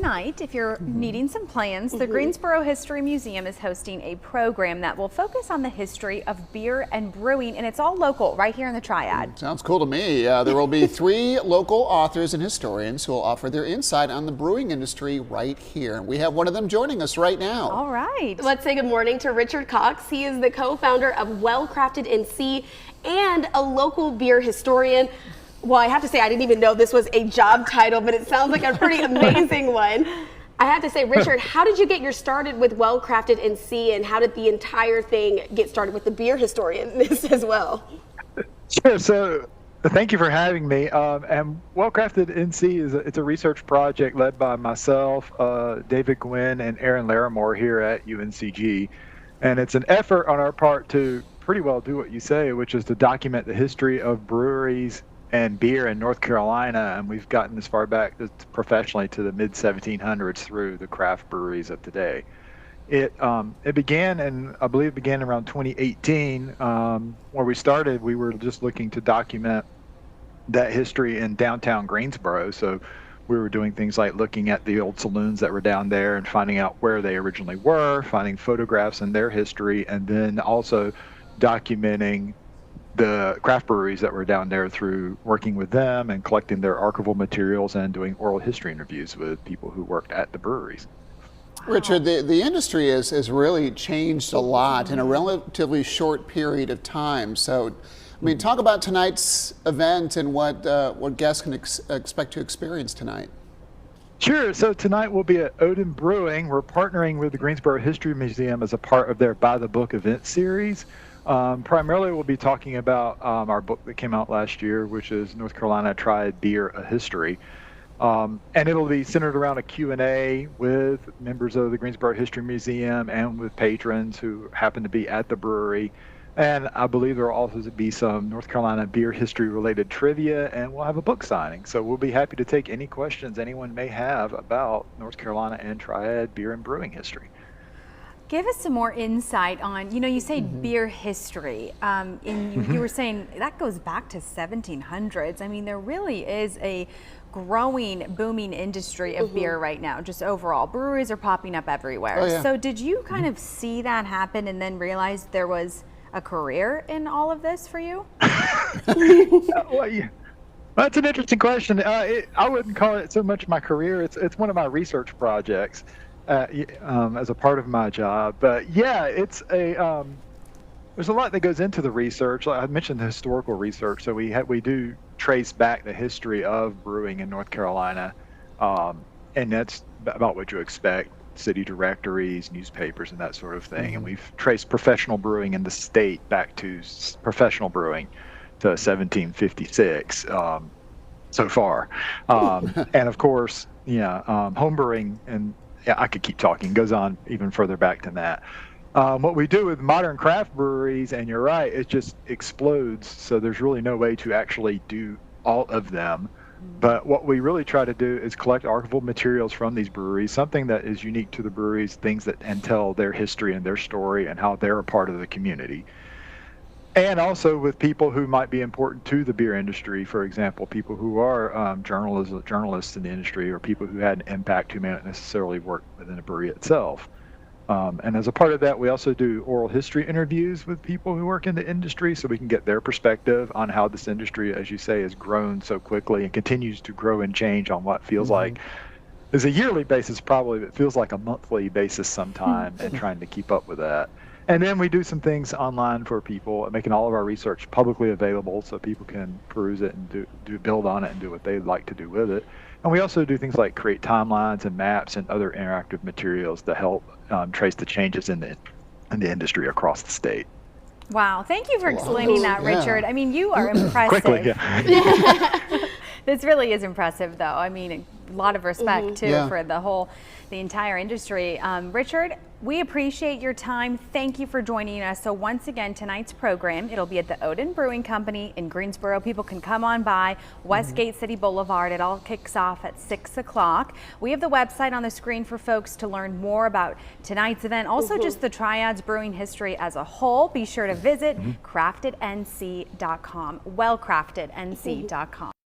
tonight, if you're needing some plans, the Greensboro History Museum is hosting a program that will focus on the history of beer and brewing, and it's all local, right here in the Triad. Sounds cool to me. There will be 3 local authors and historians who will offer their insight on the brewing industry right here. And we have one of them joining us right now. All right. Let's say good morning to Richard Cox. He is the co-founder of Well Crafted NC and a local beer historian. Well, I have to say, I didn't even know this was a job title, but it sounds like a pretty amazing one. I have to say, Richard, how did you get your started with Well Crafted NC, and how did the entire thing get started with the beer historian as well? Sure. So thank you for having me. And Well Crafted NC it's a research project led by myself, David Gwynn, and Aaron Larimore here at UNCG. And it's an effort on our part to pretty well do what you say, which is to document the history of breweries and beer in North Carolina, and we've gotten as far back professionally to the mid-1700s through the craft breweries of today. It began, and I believe it began around 2018, where we started. We were just looking to document that history in downtown Greensboro. So we were doing things like looking at the old saloons that were down there and finding out where they originally were, finding photographs in their history, and then also documenting the craft breweries that were down there through working with them and collecting their archival materials and doing oral history interviews with people who worked at the breweries. Wow. Richard, the industry has really changed a lot in a relatively short period of time. So, I mean, talk about tonight's event and what guests can expect to experience tonight. Sure. So tonight we'll be at Odin Brewing. We're partnering with the Greensboro History Museum as a part of their By the Book event series. Primarily, we'll be talking about our book that came out last year, which is North Carolina Triad Beer, A History. And it'll be centered around a Q&A with members of the Greensboro History Museum and with patrons who happen to be at the brewery. And I believe there will also be some North Carolina beer history related trivia, and we'll have a book signing. So we'll be happy to take any questions anyone may have about North Carolina and Triad beer and brewing history. Give us some more insight on, you say beer history, and you were saying that goes back to 1700s. I mean, there really is a growing, booming industry of beer right now, just overall. Breweries are popping up everywhere. Oh, yeah. So did you kind of see that happen and then realize there was a career in all of this for you? Well, yeah. That's an interesting question. I wouldn't call it so much my career. It's one of my research projects. As a part of my job, but yeah, it's there's a lot that goes into the research. Like I mentioned the historical research, so we do trace back the history of brewing in North Carolina, and that's about what you expect: city directories, newspapers, and that sort of thing. And we've traced professional brewing in the state back to professional brewing to 1756 so far, and of course, home brewing and I could keep talking, goes on even further back than that. What we do with modern craft breweries, and you're right, it just explodes. So there's really no way to actually do all of them. But what we really try to do is collect archival materials from these breweries, something that is unique to the breweries, things that and tell their history and their story and how they're a part of the community. And also with people who might be important to the beer industry, for example, people who are journalists in the industry, or people who had an impact who may not necessarily work within a brewery itself. And as a part of that, we also do oral history interviews with people who work in the industry, so we can get their perspective on how this industry, as you say, has grown so quickly and continues to grow and change on what feels like is a yearly basis, probably, but feels like a monthly basis sometime, and trying to keep up with that. And then we do some things online for people, making all of our research publicly available so people can peruse it and build on it and do what they'd like to do with it. And we also do things like create timelines and maps and other interactive materials to help trace the changes in the industry across the state. Wow, thank you for explaining that, Richard. I mean, you are impressive. Quickly, yeah. This really is impressive, though. I mean, a lot of respect, too, for the entire industry. Richard, we appreciate your time. Thank you for joining us. So once again, tonight's program, it'll be at the Odin Brewing Company in Greensboro. People can come on by Westgate City Boulevard. It all kicks off at 6 o'clock. We have the website on the screen for folks to learn more about tonight's event. Also, just the Triad's brewing history as a whole. Be sure to visit craftednc.com, wellcraftednc.com.